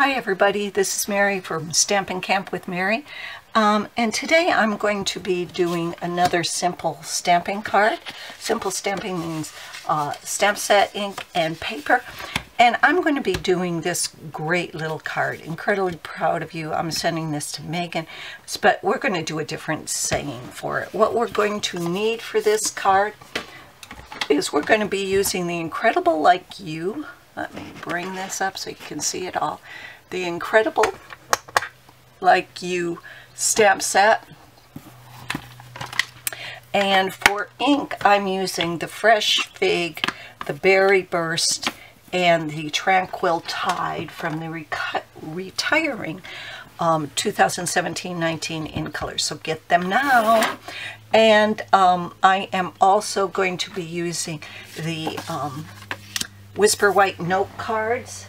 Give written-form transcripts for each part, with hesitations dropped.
Hi everybody, this is Mary from Stampin' Camp with Mary, and today I'm going to be doing another simple stamping card. Simple stamping means stamp set, ink, and paper, and I'm going to be doing this great little card. Incredibly proud of you. I'm sending this to Megan, but we're going to do a different saying for it. What we're going to need for this card is we're going to be using the Incredible Like You. Let me bring this up so you can see it all. The Incredible Like You stamp set. And for ink, I'm using the Fresh Fig, the Berry Burst, and the Tranquil Tide from the retiring 2017-19 in color. So get them now. And I am also going to be using the Whisper White note cards,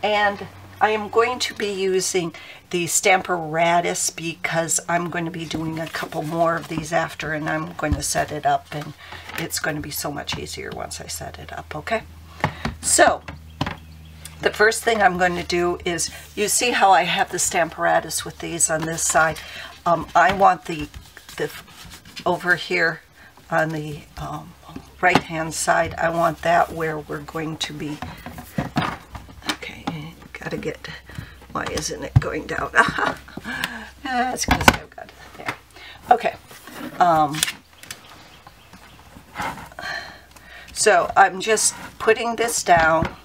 and I am going to be using the Stamparatus because I'm going to be doing a couple more of these after, and I'm going to set it up, and it's going to be so much easier once I set it up. Okay, so the first thing I'm going to do is, you see how I have the Stamparatus with these on this side. I want the over here on the right hand side, I want that where we're going to be. Okay, gotta get, why isn't it going down? That's because I've got it there. Okay, so I'm just putting this down.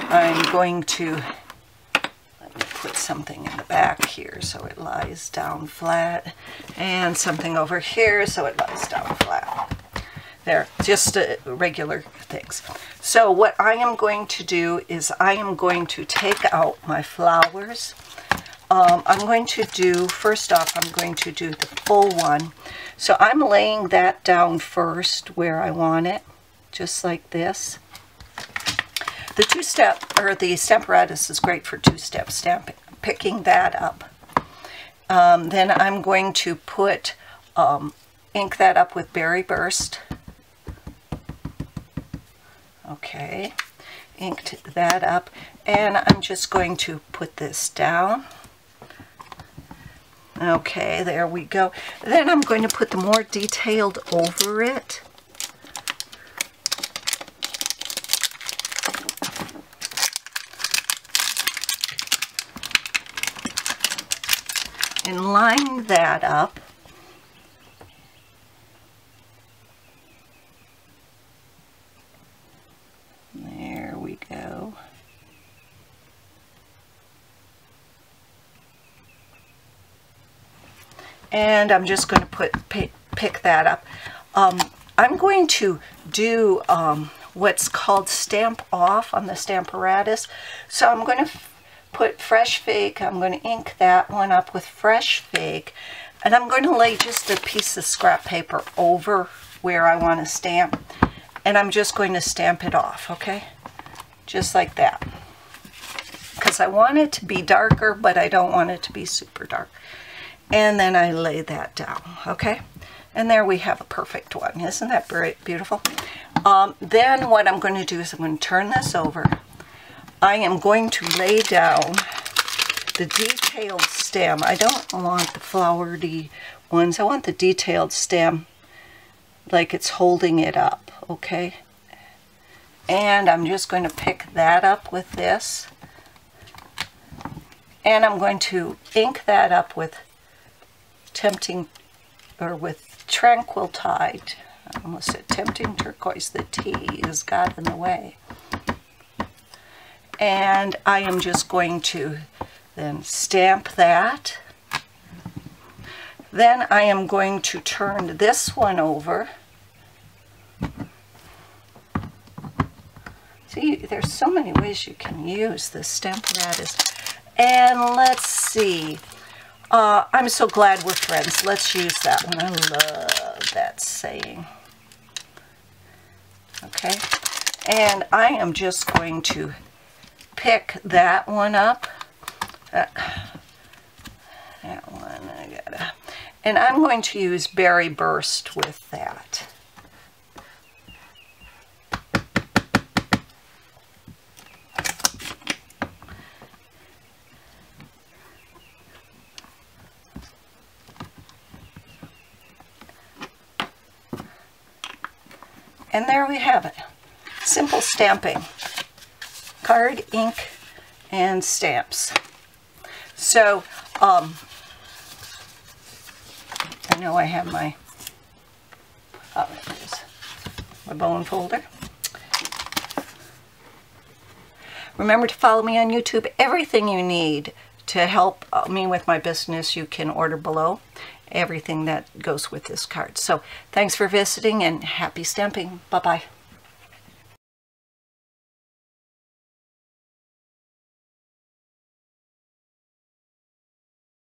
I'm going to, let me put something in the back here so it lies down flat, and something over here so it lies down flat. There, just regular things. So what I am going to do is I am going to take out my flowers. I'm going to do, first off, I'm going to do the full one. So I'm laying that down first where I want it, just like this. The two-step, or the Stamparatus is great for two-step stamping. Picking that up. Then I'm going to put, ink that up with Berry Burst. Okay, inked that up, and I'm just going to put this down. Okay, there we go. Then I'm going to put the more detailed over it. And line that up. There we go. And I'm just going to pick that up. I'm going to do what's called stamp off on the Stamparatus. So I'm going to put Fresh Fig. I'm going to ink that one up with Fresh Fig, and I'm going to lay just a piece of scrap paper over where I want to stamp, and I'm just going to stamp it off, okay? Just like that. Because I want it to be darker, but I don't want it to be super dark. And then I lay that down, okay? And there we have a perfect one. Isn't that beautiful? Then what I'm going to do is I'm going to turn this over. I am going to lay down the detailed stem. I don't want the flowery ones. I want the detailed stem like it's holding it up, okay? And I'm just going to pick that up with this. And I'm going to ink that up with Tranquil Tide. I almost said Tempting Turquoise. The T has got in the way. And I am just going to then stamp that. Then I am going to turn this one over. See, there's so many ways you can use this Stamparatus. And let's see. I'm so glad we're friends. Let's use that one. I love that saying. Okay. And I am just going to pick that one up. That one I gotta. And I'm going to use Berry Burst with that. And there we have it. Simple stamping. Card, ink, and stamps. So, I know I have my, oh, there it is, my bone folder. Remember to follow me on YouTube. Everything you need to help me with my business, you can order below. Everything that goes with this card. So, thanks for visiting and happy stamping. Bye-bye.